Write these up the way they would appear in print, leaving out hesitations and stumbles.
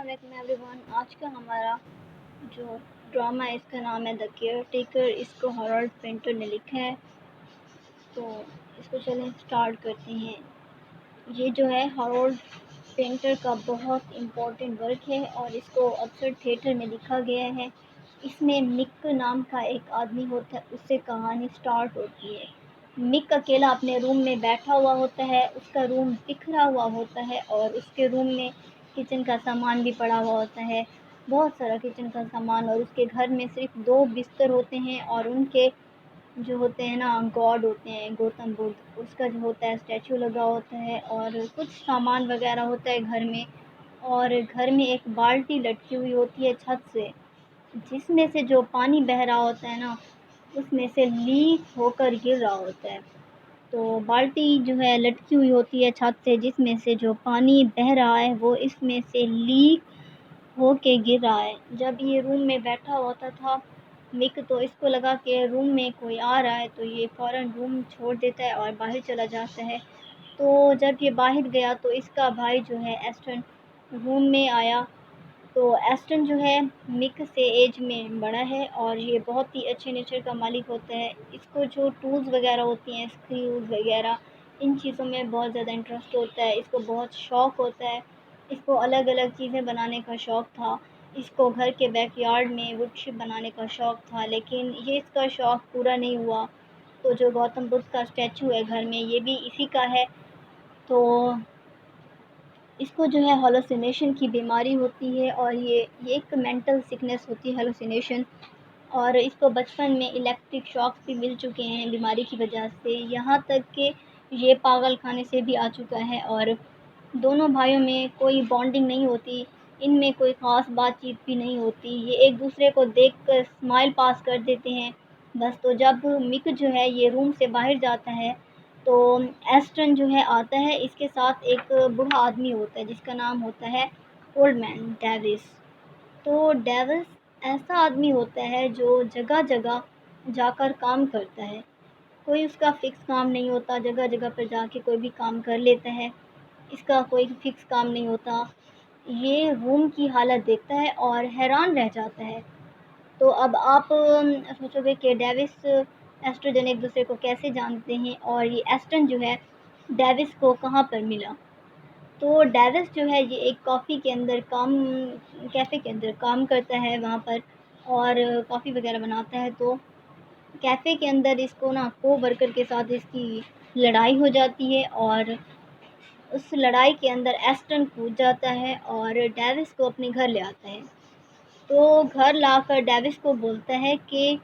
السلام علیکم every one. آج کا ہمارا جو ڈرامہ ہے اس کا نام ہے دا کیئر ٹیکر. اس کو ہارولڈ پینٹر نے لکھا ہے. تو اس کو چلیں اسٹارٹ کرتے ہیں. یہ جو ہے ہارولڈ پینٹر کا بہت امپورٹنٹ ورک ہے اور اس کو اکثر تھیٹر میں لکھا گیا ہے. اس میں مک نام کا ایک آدمی ہوتا ہے, اس سے کہانی سٹارٹ ہوتی ہے. مک اکیلا اپنے روم میں بیٹھا ہوا ہوتا ہے. اس کا روم بکھرا ہوا ہوتا ہے اور اس کے روم میں کچن کا سامان بھی پڑا ہوا ہوتا ہے, بہت سارا کچن کا سامان. اور اس کے گھر میں صرف 2 بستر ہوتے ہیں اور ان کے جو ہوتے ہیں نا گاڈ ہوتے ہیں, گوتم بدھ, اس کا جو ہوتا ہے اسٹیچو لگا ہوتا ہے. اور کچھ سامان وغیرہ ہوتا ہے گھر میں. اور گھر میں ایک بالٹی لٹکی ہوئی ہوتی ہے چھت سے, جس میں سے جو پانی بہہ رہا ہوتا ہے نا اس میں سے لیک ہو کر گر رہا ہوتا ہے. تو بالٹی جو ہے لٹکی ہوئی ہوتی ہے چھت سے, جس میں سے جو پانی بہہ رہا ہے وہ اس میں سے لیک ہو کے گر رہا ہے. جب یہ روم میں بیٹھا ہوتا تھا مک, تو اس کو لگا کہ روم میں کوئی آ رہا ہے, تو یہ فوراً روم چھوڑ دیتا ہے اور باہر چلا جاتا ہے. تو جب یہ باہر گیا تو اس کا بھائی جو ہے ایسٹن روم میں آیا. تو ایسٹن جو ہے مک سے ایج میں بڑا ہے اور یہ بہت ہی اچھے نیچر کا مالک ہوتا ہے. اس کو جو ٹولز وغیرہ ہوتی ہیں, اسکریوز وغیرہ, ان چیزوں میں بہت زیادہ انٹرسٹ ہوتا ہے. اس کو بہت شوق ہوتا ہے. اس کو الگ الگ چیزیں بنانے کا شوق تھا. اس کو گھر کے بیک یارڈ میں وڈ شپ بنانے کا شوق تھا, لیکن یہ اس کا شوق پورا نہیں ہوا. تو جو گوتم بدھ کا اسٹیچو ہے گھر میں, یہ بھی اسی کا ہے. تو اس کو جو ہے ہیلوسینیشن کی بیماری ہوتی ہے اور یہ ایک مینٹل سکنس ہوتی ہے ہیلوسینیشن. اور اس کو بچپن میں الیکٹرک شاکس بھی مل چکے ہیں بیماری کی وجہ سے, یہاں تک کہ یہ پاگل خانے سے بھی آ چکا ہے. اور دونوں بھائیوں میں کوئی بانڈنگ نہیں ہوتی, ان میں کوئی خاص بات چیت بھی نہیں ہوتی. یہ ایک دوسرے کو دیکھ کر اسمائل پاس کر دیتے ہیں بس. تو جب مک جو ہے یہ روم سے باہر جاتا ہے تو ایسٹن جو ہے آتا ہے. اس کے ساتھ ایک بوڑھا آدمی ہوتا ہے جس کا نام ہوتا ہے اولڈ مین ڈیوس. تو ڈیوس ایسا آدمی ہوتا ہے جو جگہ جگہ جا کر کام کرتا ہے. کوئی اس کا فکس کام نہیں ہوتا, جگہ جگہ پر جا کے کوئی بھی کام کر لیتا ہے. اس کا کوئی فکس کام نہیں ہوتا. یہ روم کی حالت دیکھتا ہے اور حیران رہ جاتا ہے. تو اب آپ سوچو گے کہ ڈیوس ایسٹروجن ایک دوسرے کو کیسے جانتے ہیں اور یہ ایسٹن جو ہے ڈیوس کو کہاں پر ملا. تو ڈیوس جو ہے یہ ایک کیفے کے اندر کام کرتا ہے وہاں پر, اور کافی وغیرہ بناتا ہے. تو کیفے کے اندر اس کو نا کو ورکر کے ساتھ اس کی لڑائی ہو جاتی ہے, اور اس لڑائی کے اندر ایسٹن کود جاتا ہے اور ڈیوس کو اپنے گھر لے آتا ہے. تو گھر لا کر ڈیوس کو بولتا ہے کہ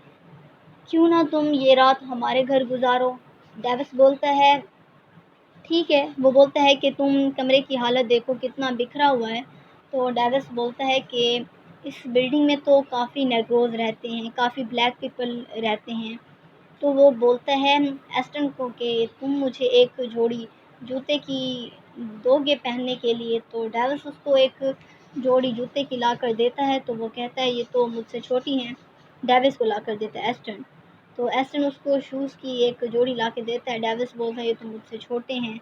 کیوں نہ تم یہ رات ہمارے گھر گزارو. ڈیوس بولتا ہے ٹھیک ہے. وہ بولتا ہے کہ تم کمرے کی حالت دیکھو کتنا بکھرا ہوا ہے. تو ڈیوس بولتا ہے کہ اس بلڈنگ میں تو کافی نیگروز رہتے ہیں, کافی بلیک پیپل رہتے ہیں. تو وہ بولتا ہے ایسٹن کو کہ تم مجھے ایک جوڑی جوتے کی دو گے پہننے کے لیے. تو ڈیوس اس کو ایک جوڑی جوتے کی لا کر دیتا ہے. تو وہ کہتا ہے یہ تو مجھ سے چھوٹی ہیں. ڈیوس کو لا کر دیتا ہے ایسٹن. تو ایسٹن اس کو شوز کی ایک جوڑی لا کے دیتا ہے. ڈیوس بولتا ہے یہ تو مجھ سے چھوٹے ہیں.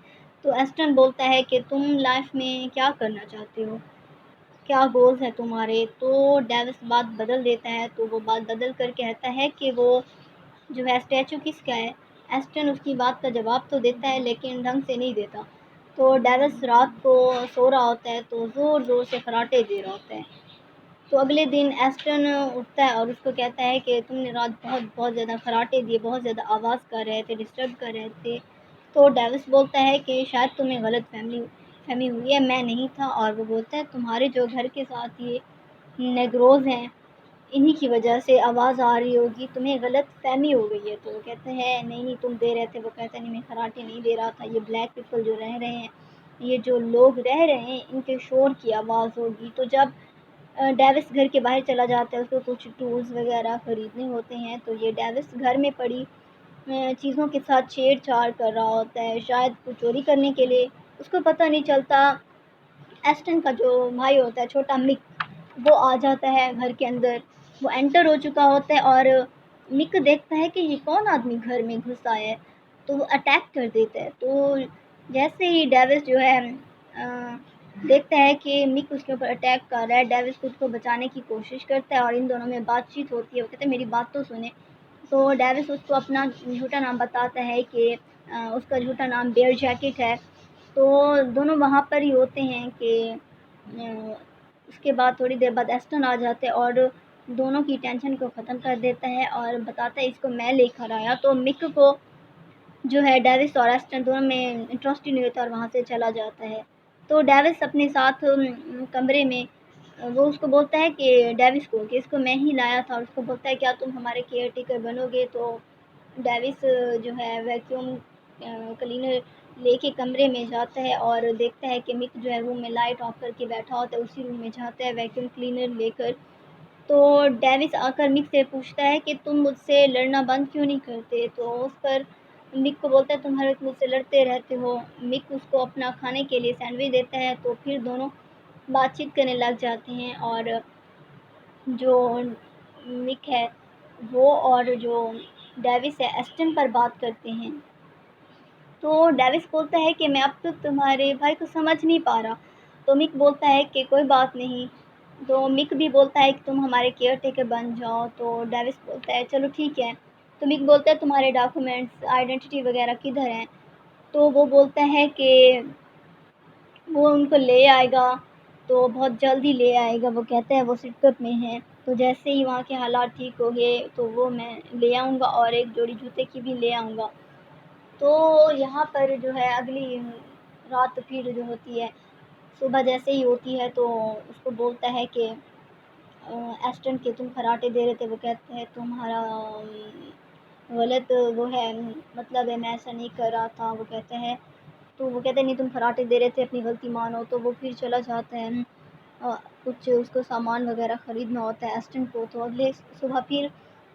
تو ایسٹن بولتا ہے کہ تم لائف میں کیا کرنا چاہتے ہو, کیا گولز ہیں تمہارے. تو ڈیوس بات بدل دیتا ہے. تو وہ بات بدل کر کہتا ہے کہ وہ جو ہے اسٹیچو کس کا ہے. ایسٹن اس کی بات کا جواب تو دیتا ہے لیکن ڈھنگ سے نہیں دیتا. تو ڈیوس رات کو سو رہا ہوتا ہے تو زور زور سے خراٹے دے رہا ہوتا ہے. تو اگلے دن ایسٹن اٹھتا ہے اور اس کو کہتا ہے کہ تم نے رات بہت زیادہ خراٹے دیے, بہت زیادہ آواز کر رہے تھے, ڈسٹرب کر رہے تھے. تو ڈیوس بولتا ہے کہ شاید تمہیں غلط فہمی ہوئی ہے, میں نہیں تھا. اور وہ بولتا ہے تمہارے جو گھر کے ساتھ یہ نیگروز ہیں انہی کی وجہ سے آواز آ رہی ہوگی, تمہیں غلط فہمی ہو گئی ہے. تو وہ کہتے ہیں نہیں تم دے رہے تھے. وہ کہتا ہے نہیں میں خراٹے نہیں دے رہا تھا, یہ بلیک پیپل جو رہ رہے ہیں, یہ جو لوگ رہ رہے ہیں ان کے شور کی آواز ہوگی. تو جب ڈیوس گھر کے باہر چلا جاتا ہے, اس کو کچھ ٹولز وغیرہ خریدنے ہوتے ہیں. تو یہ ڈیوس گھر میں پڑی چیزوں کے ساتھ چھیڑ چھاڑ کر رہا ہوتا ہے, شاید کچھ چوری کرنے کے لیے. اس کو پتہ نہیں چلتا. ایسٹن کا جو بھائی ہوتا ہے چھوٹا مک, وہ آ جاتا ہے گھر کے اندر. وہ انٹر ہو چکا ہوتا ہے اور مک دیکھتا ہے کہ یہ کون آدمی گھر میں گھس آیا ہے. تو وہ اٹیک کر دیتا ہے. تو جیسے ہی ڈیوس جو ہے دیکھتا ہے کہ مک اس کے اوپر اٹیک کر رہا ہے، ڈیوس خود کو بچانے کی کوشش کرتا ہے اور ان دونوں میں بات چیت ہوتی ہے۔ وہ کہتے ہیں میری بات تو سنیں، تو ڈیوس اس کو اپنا جھوٹا نام بتاتا ہے کہ اس کا جھوٹا نام بیئر جیکٹ ہے۔ تو دونوں وہاں پر ہی ہوتے ہیں کہ اس کے بعد تھوڑی دیر بعد ایسٹن آ جاتے ہیں اور دونوں کی ٹینشن کو ختم کر دیتا ہے اور بتاتا ہے اس کو میں لے کر آیا۔ تو مک کو جو ہے ڈیوس اور ایسٹن دونوں میں انٹرسٹ ہی نہیں ہوتا اور وہاں سے چلا جاتا ہے۔ تو ڈیوس اپنے ساتھ کمرے میں وہ اس کو بولتا ہے کہ ڈیوس کو کہ اس کو میں ہی لایا تھا، اور اس کو بولتا ہے کیا تم ہمارے کیئر ٹیکر بنو گے؟ تو ڈیوس جو ہے ویکیوم کلینر لے کے کمرے میں جاتا ہے اور دیکھتا ہے کہ مک جو ہے روم میں لائٹ آف کر کے بیٹھا ہوتا ہے، اسی روم میں جاتا ہے ویکیوم کلینر لے کر۔ تو ڈیوس آ کر مک سے پوچھتا ہے کہ تم مجھ سے لڑنا بند کیوں نہیں کرتے؟ تو اس پر مک کو بولتا ہے تم ہر وقت مجھ سے لڑتے رہتے ہو۔ مک اس کو اپنا کھانے کے لیے سینڈوچ دیتا ہے، تو پھر دونوں بات چیت کرنے لگ جاتے ہیں اور جو مک ہے وہ اور جو ڈیوس ہے ایسٹن پر بات کرتے ہیں۔ تو ڈیوس بولتا ہے کہ میں اب تک تمہارے بھائی کو سمجھ نہیں پا رہا۔ تو مک بولتا ہے کہ کوئی بات نہیں۔ تو مک بھی بولتا ہے کہ تم ہمارے کیئر ٹیکر بن جاؤ۔ تو ڈیوس بولتا ہے چلو ٹھیک ہے۔ تو مک بولتا ہے تمہارے ڈاکومنٹس آئیڈینٹی وغیرہ کدھر ہیں؟ تو وہ بولتا ہے کہ وہ ان کو لے آئے گا، تو بہت جلدی لے آئے گا۔ وہ کہتا ہے وہ سٹکٹ میں ہیں، تو جیسے ہی وہاں کے حالات ٹھیک ہو گئے تو وہ میں لے آؤں گا اور ایک جوڑی جوتے کی بھی لے آؤں گا۔ تو یہاں پر جو ہے اگلی رات پھر جو ہوتی ہے، صبح جیسے ہی ہوتی ہے تو اس کو بولتا ہے کہ ایسٹن کے تم خراٹے دے رہے تھے۔ وہ کہتے ہیں تمہارا غلط وہ ہے، مطلب ہے میں ایسا نہیں کر رہا تھا۔ وہ کہتے ہیں تو وہ کہتے ہیں نہیں تم خراٹے دے رہے تھے، اپنی غلطی مانو۔ تو وہ پھر چلا جاتا ہے، کچھ اس کو سامان وغیرہ خریدنا ہوتا ہے ایسٹن کو۔ تو اگلے صبح پھر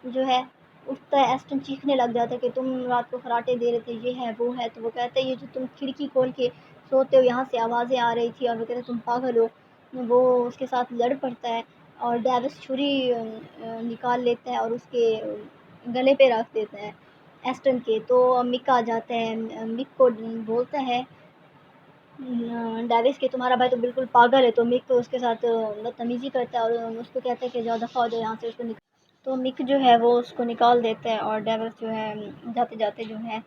جو ہے اٹھتا ہے ایسٹن، چیخنے لگ جاتا ہے کہ تم رات کو خراٹے دے رہے تھے، یہ ہے وہ ہے۔ تو وہ کہتا ہے یہ جو تم کھڑکی کھول کے سوتے ہو یہاں سے آوازیں آ رہی تھی، اور وہ کہتے ہیں تم پاگل ہو۔ وہ اس کے ساتھ لڑ پڑتا ہے اور ڈیوس چھری نکال لیتا ہے اور اس کے گلے پہ رکھ دیتا ہے ایسٹن کے۔ تو مک آ جاتا ہے، مک کو بولتا ہے ڈیوس کہ تمہارا بھائی تو بالکل پاگل ہے۔ تو مک اس کے ساتھ بدتمیزی کرتا ہے اور اس کو کہتا ہے کہ جاؤ دفعہ ہو جائے یہاں سے، اس کو تو مک جو ہے وہ اس کو نکال دیتا ہے اور ڈیوس جو ہے جاتے جاتے جو ہے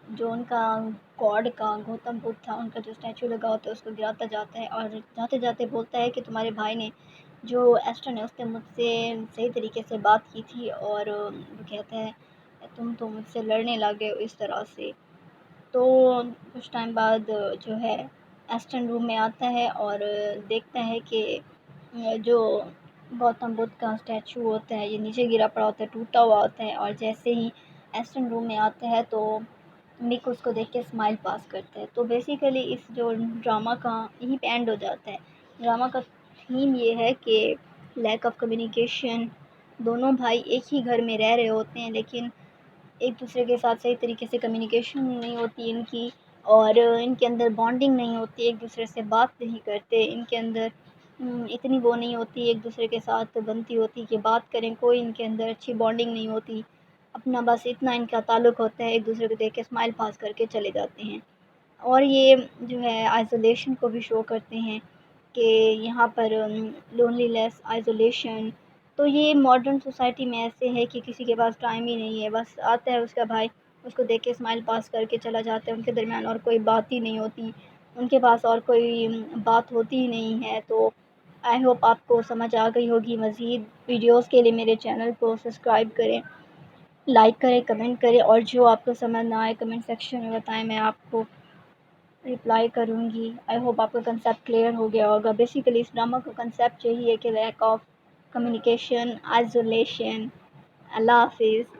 جو ان کا گاڈ کا گوتم بدھ تھا ان کا جو اسٹیچو لگا ہوتا ہے اس کو گراتا جاتا ہے اور جاتے جاتے بولتا ہے کہ تمہارے بھائی نے جو ایسٹن ہے اس نے مجھ سے صحیح طریقے سے بات کی تھی، اور وہ کہتا ہے تم تو مجھ سے لڑنے لگے ہو اس طرح سے۔ تو کچھ ٹائم بعد جو ہے ایسٹن روم میں آتا ہے اور دیکھتا ہے کہ جو گوتم بدھ کا اسٹیچو ہوتا ہے یہ نیچے گرا پڑا ہوتا ہے، ٹوٹا ہوا ہوتا ہے، اور جیسے ہی ایسٹن روم میں آتا ہے تو مک اس کو دیکھ کے اسمائل پاس کرتا ہے۔ تو بیسیکلی اس جو ڈرامہ کا یہیں پہ اینڈ ہو جاتا ہے۔ ڈرامہ کا تھیم یہ ہے کہ لیک آف کمیونیکیشن، دونوں بھائی ایک ہی گھر میں رہ رہے ہوتے ہیں لیکن ایک دوسرے کے ساتھ صحیح طریقے سے کمیونیکیشن نہیں ہوتی ان کی، اور ان کے اندر بانڈنگ نہیں ہوتی، ایک دوسرے سے بات نہیں کرتے، ان کے اندر اتنی وہ نہیں ہوتی ایک دوسرے کے ساتھ بنتی ہوتی کہ بات کریں، کوئی ان کے اندر اچھی بانڈنگ نہیں ہوتی، اپنا بس اتنا ان کا تعلق ہوتا ہے ایک دوسرے کو دیکھ کے اسمائل پاس کر کے چلے جاتے ہیں۔ اور یہ جو ہے آئسولیشن کو بھی شو کرتے ہیں کہ یہاں پر لونلی لیس آئسولیشن۔ تو یہ ماڈرن سوسائٹی میں ایسے ہے کہ کسی کے پاس ٹائم ہی نہیں ہے، بس آتا ہے اس کا بھائی اس کو دیکھ کے اسمائل پاس کر کے چلا جاتا ہے، ان کے درمیان اور کوئی بات ہی نہیں ہوتی، ان کے پاس اور کوئی بات ہوتی ہی نہیں ہے۔ تو آئی ہوپ آپ کو سمجھ آ گئی ہوگی۔ مزید ویڈیوز کے لیے میرے چینل کو سبسکرائب کریں، لائک کریں، کمنٹ کریں، اور جو آپ کو سمجھ نہ آئے کمنٹ سیکشن میں بتائیں، میں آپ کو رپلائی کروں گی۔ آئی ہوپ آپ کا کنسیپٹ کلیئر ہو گیا ہوگا۔ بیسیکلی اس ڈرامہ کا کنسیپٹ یہی ہے کہ لیک آف کمیونیکیشن، آئسولیشن۔ اللہ حافظ۔